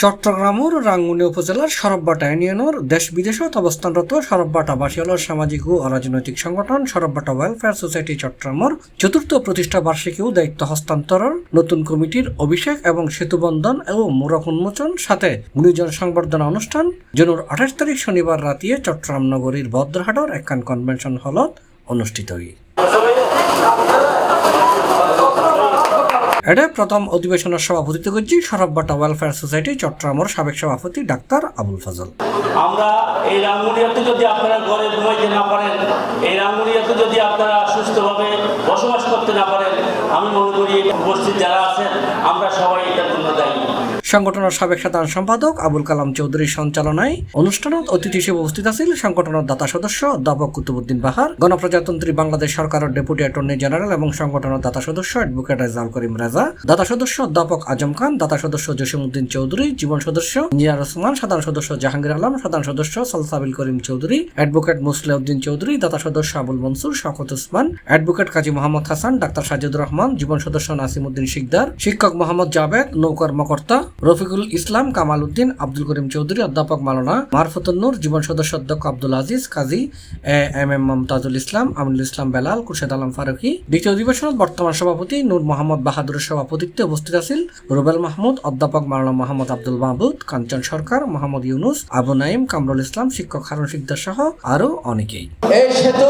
চট্টগ্রামের রাঙ্গুনি উপজেলার সরববাটা ইউনিয়নের দেশ বিদেশত অবস্থানরত সরববাটা বাসিয়ালর সামাজিক ও অরাজনৈতিক সংগঠন সরববাটা ওয়েলফেয়ার সোসাইটি চট্টগ্রামের চতুর্থ প্রতিষ্ঠা বার্ষিকী ও দায়িত্ব হস্তান্তরণ, নতুন কমিটির অভিষেক এবং সেতুবন্ধন ও মোড়ক উন্মোচন সাথে গুণীজন সংবর্ধনা অনুষ্ঠান জুনের 28 তারিখ শনিবার রাতে চট্টগ্রাম নগরীর বদ্রহাটর একখান কনভেনশন হলত অনুষ্ঠিত হয়। এটা প্রথম অধিবেশনের সভাপতিত্ব করছি সরববাটা ওয়েলফেয়ার সোসাইটি চট্টগ্রামের সাবেক সভাপতি ডাক্তার আবুল ফাজল। আমরা এই রাঙ্গুনিয়াতে যদি আপনারা ঘরে ঘুমাইতে না পারেন, এই রাঙ্গুনিয়াতে যদি আপনারা সুস্থভাবে বসবাস করতে না পারেন, আমি মনে করি উপস্থিত যারা আছেন আমরা সবাই এটার জন্য দায়ী। সংগঠনের সাবেক সাধারণ সম্পাদক আবুল কালাম চৌধুরীর সঞ্চালনায় অনুষ্ঠানত অতিথি হিসেবে উপস্থিত আছেন সংগঠনের দাতা সদস্য অধ্যাপক কুতুবুদ্দিন বাহার, গণপ্রজাতন্ত্রী বাংলাদেশ সরকারের ডেপুটি অ্যাটর্নি জেনারেল এবং সংগঠনের দাতা সদস্য অ্যাডভোকেট রেজাউল করিম রাজা, দাতা সদস্য অধ্যাপক আজম খান, দাতা সদস্য জসিমউদ্দিন চৌধুরী, জীবন সদস্য ইঞ্জিনিয়ার ওসমান, সাধারণ সদস্য জাহাঙ্গীর আলম, সাধারণ সদস্য সালসাবিল করিম চৌধুরী, অ্যাডভোকেট মুসলিউদ্দিন চৌধুরী, দাতা সদস্য আবুল মনসুর, শওকত ওসমান, অ্যাডভোকেট কাজী মোহাম্মদ হাসান, ডাক্তার সাজিদুর রহমান, জীবন সদস্য নাসিমউদ্দিন শিকদার, শিক্ষক মোহাম্মদ জাবেদ, নৌকর্মকর্তা রফিকুল ইসলাম, কামাল উদ্দিন, আব্দুল করিম চৌধুরী, অধ্যাপক মাওলানা মারফতুন নূর, জীবন সদস্য অধ্যক্ষ আব্দুল আজিজ, কাজী এম এম মমতাজুল ইসলাম, আমিনুল ইসলাম বেলাল, খুরশেদ আলম ফারুকি। দ্বিতীয় অধিবেশনত বর্তমান সভাপতি নূর মোহাম্মদ বাহাদুরের সভাপতিত্বে উপস্থিত আছেন রুবেল মাহমুদ, অধ্যাপক মাওলানা মোহাম্মদ আব্দুল মাহবুদ, কাঞ্চন সরকার, মোহাম্মদ ইউনুস, আবু নাইম, কামরুল ইসলাম, শিক্ষক হারুন শিকদার সহ আরো অনেকেই। এই সেতু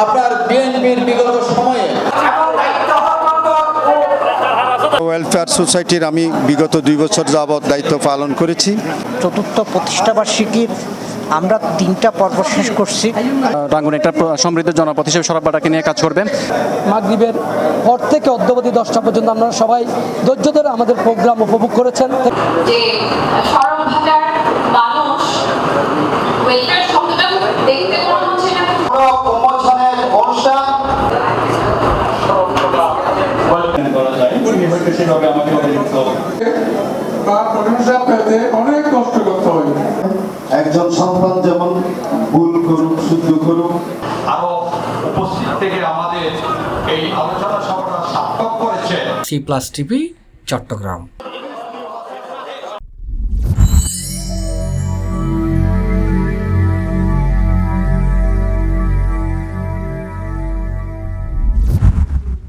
আপনার বিএনপির বিগত সময়ে ওয়েলফেয়ার সোসাইটির আমি বিগত 2 বছর যাবৎ দায়িত্ব পালন করেছি। চতুর্থ প্রতিষ্ঠাবার্ষিকীর আমরা 3টা পর্ব শেষ করছি। রাঙ্গুনি একটা সমৃদ্ধ জনপদ হিসেবে সরববাটাকে নিয়ে কাজ করবেন। মাগরিবের পর থেকে অদ্যবধি 10টা পর্যন্ত আপনারা সবাই ধৈর্য ধরে আমাদের প্রোগ্রাম উপভোগ করেছেন। যে সরববাটার মানুষ ওয়েলফেয়ার শব্দটা দেখতে মনে হচ্ছে না প্রমোশনের অনুষ্ঠান অনেক কষ্ট করতে হয়। একজন সন্তান যেমন ভুল করুক, শুদ্ধ করুক, আরো উপস্থিত থেকে আমাদের এই আলোচনা সভাটা সার্থক করেছে। C+ TV Chittagong.